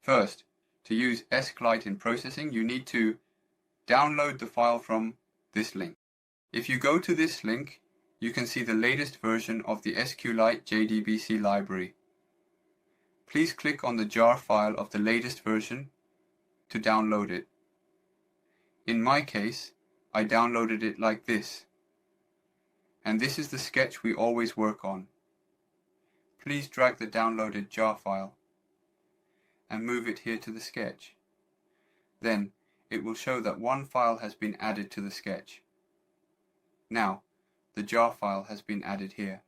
First, to use SQLite in processing, you need to download the file from this link. If you go to this link, you can see the latest version of the SQLite JDBC library. Please click on the jar file of the latest version to download it. In my case, I downloaded it like this. And this is the sketch we always work on. Please drag the downloaded jar file and move it here to the sketch. Then it will show that one file has been added to the sketch. Now, the jar file has been added here.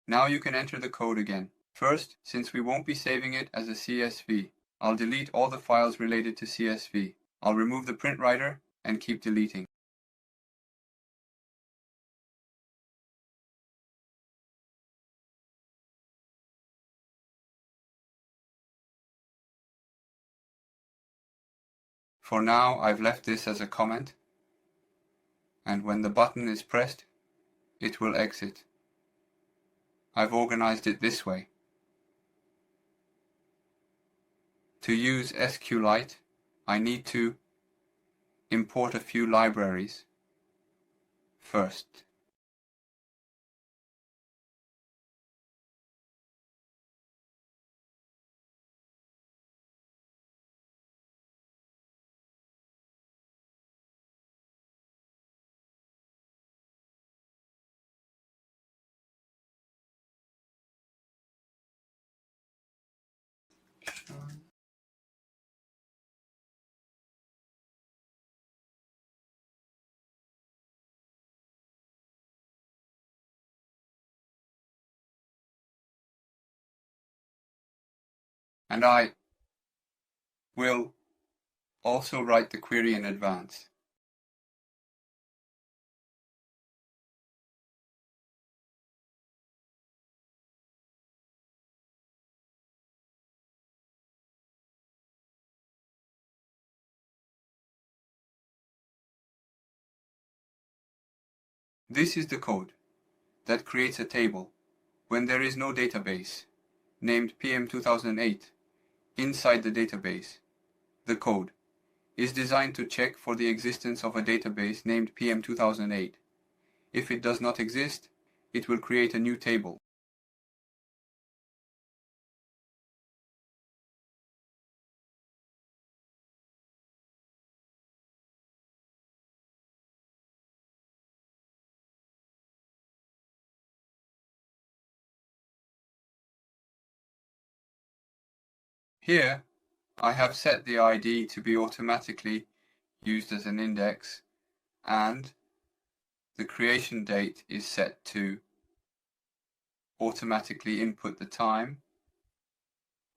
Now you can enter the code again. First, since we won't be saving it as a CSV, I'll delete all the files related to CSV. I'll remove the print writer and keep deleting. For now, I've left this as a comment, and when the button is pressed, it will exit. I've organized it this way. To use SQLite, I need to import a few libraries first. And I will also write the query in advance. This is the code that creates a table when there is no database named PM2008 inside the database. The code is designed to check for the existence of a database named PM2008. If it does not exist, it will create a new table. Here, I have set the ID to be automatically used as an index, and the creation date is set to automatically input the time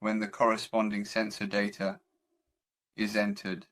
when the corresponding sensor data is entered.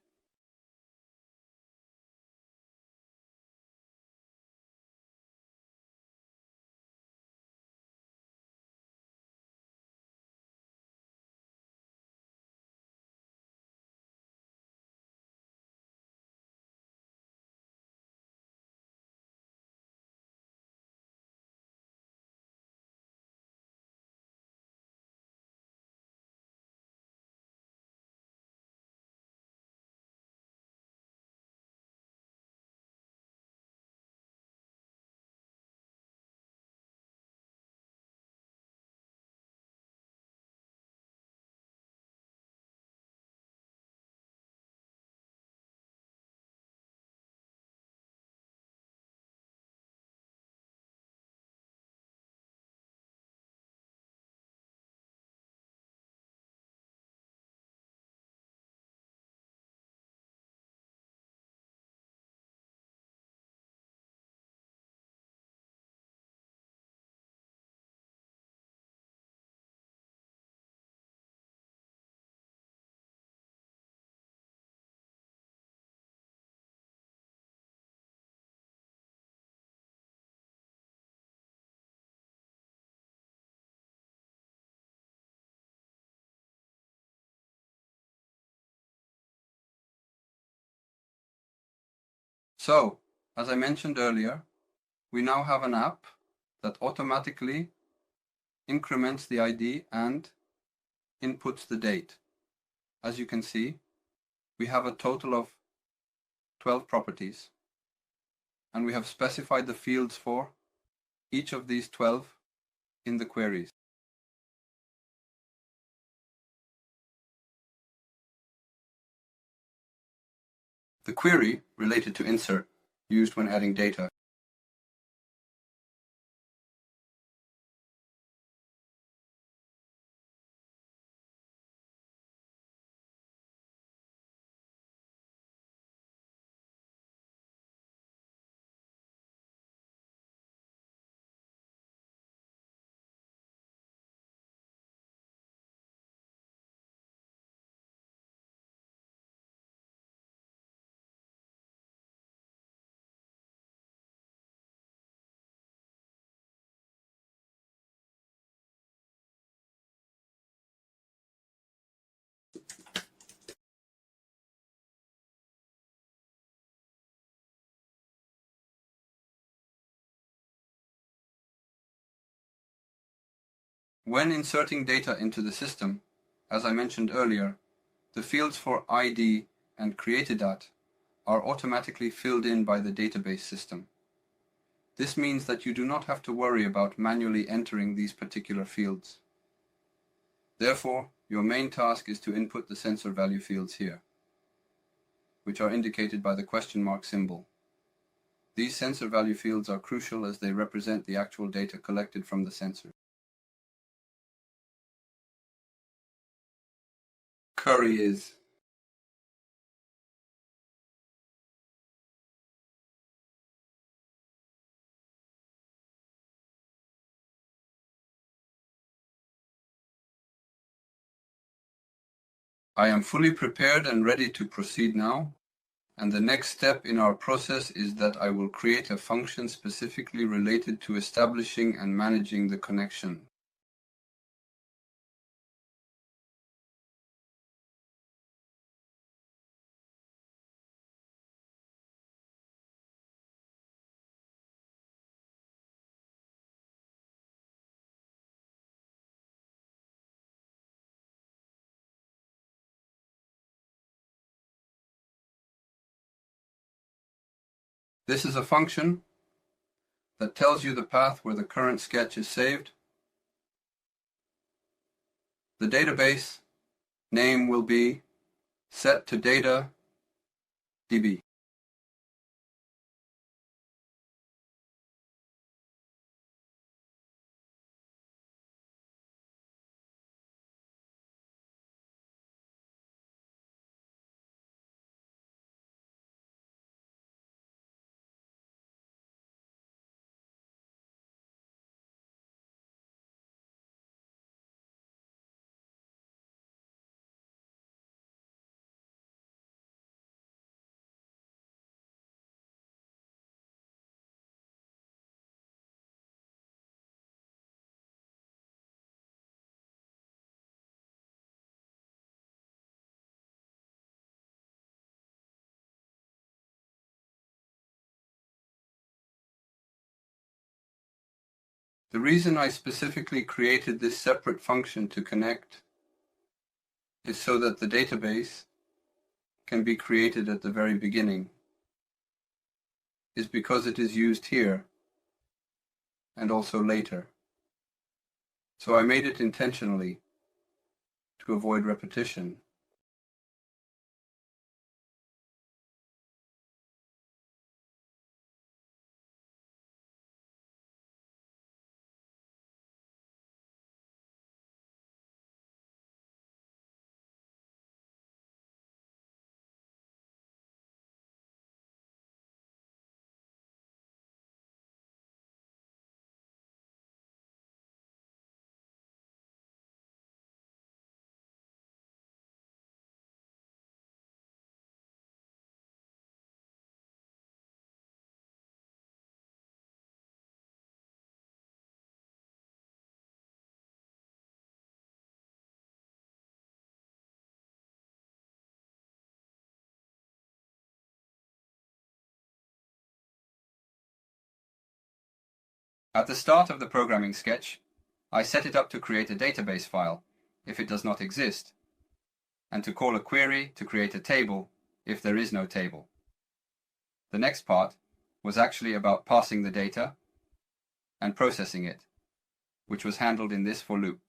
So, as I mentioned earlier, we now have an app that automatically increments the ID and inputs the date. As you can see, we have a total of 12 properties, and we have specified the fields for each of these 12 in the queries. The query related to insert, used when adding data. When inserting data into the system, as I mentioned earlier, the fields for ID and createdAt are automatically filled in by the database system. This means that you do not have to worry about manually entering these particular fields. Therefore, your main task is to input the sensor value fields here, which are indicated by the question mark symbol. These sensor value fields are crucial as they represent the actual data collected from the sensor. Curry is I am fully prepared and ready to proceed now, and the next step in our process is that I will create a function specifically related to establishing and managing the connection. This is a function that tells you the path where the current sketch is saved. The database name will be set to data DB. The reason I specifically created this separate function to connect is so that the database can be created at the very beginning, is because it is used here and also later. So I made it intentionally to avoid repetition. At the start of the programming sketch, I set it up to create a database file, if it does not exist. and to call a query to create a table if there is no table. The next part was actually about passing the data and processing it, which was handled in this for loop.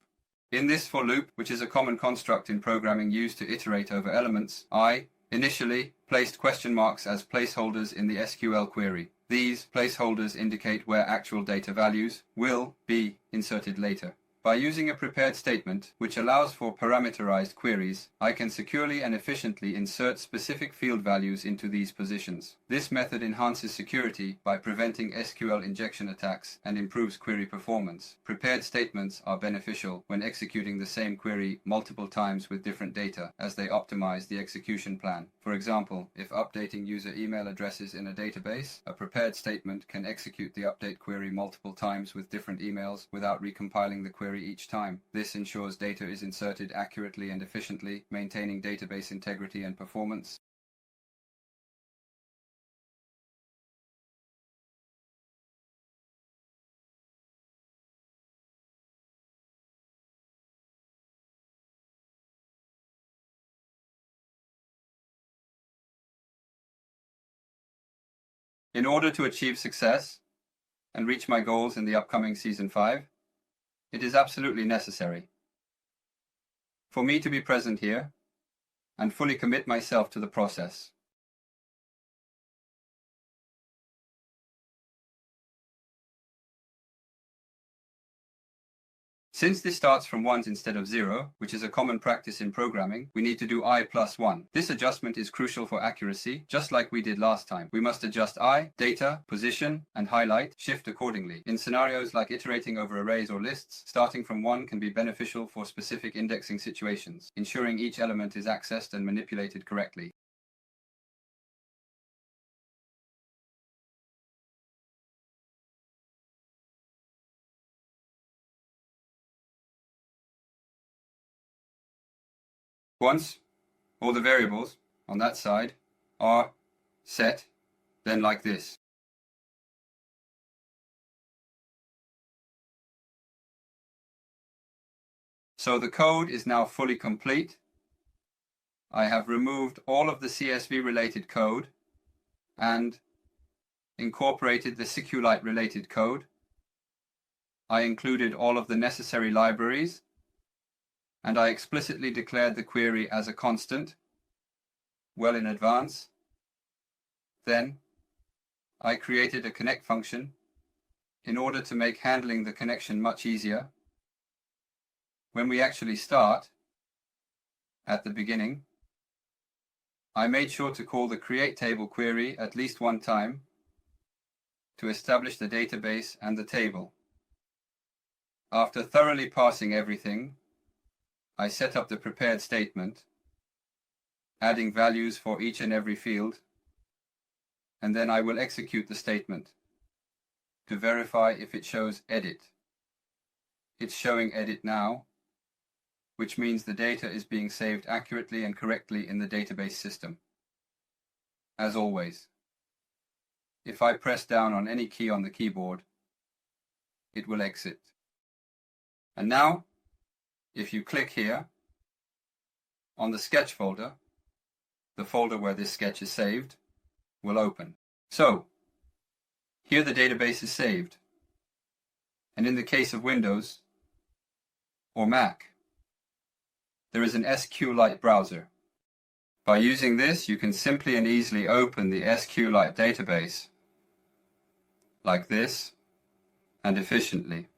In this for loop, which is a common construct in programming used to iterate over elements, I initially placed question marks as placeholders in the SQL query. These placeholders indicate where actual data values will be inserted later. By using a prepared statement, which allows for parameterized queries, I can securely and efficiently insert specific field values into these positions. This method enhances security by preventing SQL injection attacks and improves query performance. Prepared statements are beneficial when executing the same query multiple times with different data, as they optimize the execution plan. For example, if updating user email addresses in a database, a prepared statement can execute the update query multiple times with different emails without recompiling the query each time. This ensures data is inserted accurately and efficiently, maintaining database integrity and performance. In order to achieve success and reach my goals in the upcoming Season 5, it is absolutely necessary for me to be present here and fully commit myself to the process. Since this starts from 1s instead of 0, which is a common practice in programming, we need to do I plus 1. This adjustment is crucial for accuracy, just like we did last time. We must adjust I, data, position, and highlight, shift accordingly. In scenarios like iterating over arrays or lists, starting from 1 can be beneficial for specific indexing situations, ensuring each element is accessed and manipulated correctly. Once all the variables on that side are set, then like this. So the code is now fully complete. I have removed all of the CSV related code and incorporated the SQLite related code. I included all of the necessary libraries, and I explicitly declared the query as a constant well in advance. Then I created a connect function in order to make handling the connection much easier. When we actually start at the beginning, I made sure to call the create table query at least one time to establish the database and the table. After thoroughly parsing everything, I set up the prepared statement, adding values for each and every field, and then I will execute the statement to verify if it shows edit. It's showing edit now, which means the data is being saved accurately and correctly in the database system. As always, if I press down on any key on the keyboard, it will exit. And now, if you click here on the sketch folder, the folder where this sketch is saved will open. So, here the database is saved. And in the case of Windows or Mac, there is an SQLite browser. By using this, you can simply and easily open the SQLite database like this and efficiently.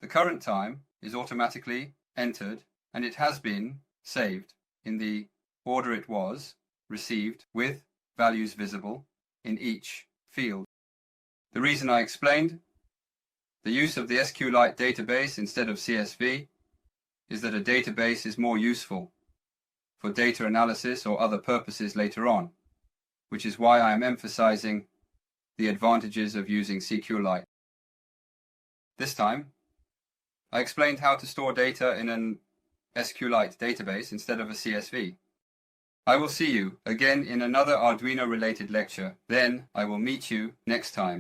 The current time is automatically entered, and it has been saved in the order it was received, with values visible in each field. The reason I explained the use of the SQLite database instead of CSV is that a database is more useful for data analysis or other purposes later on, which is why I am emphasizing the advantages of using SQLite. This time, I explained how to store data in an SQLite database instead of a CSV. I will see you again in another Arduino related lecture. Then I will meet you next time.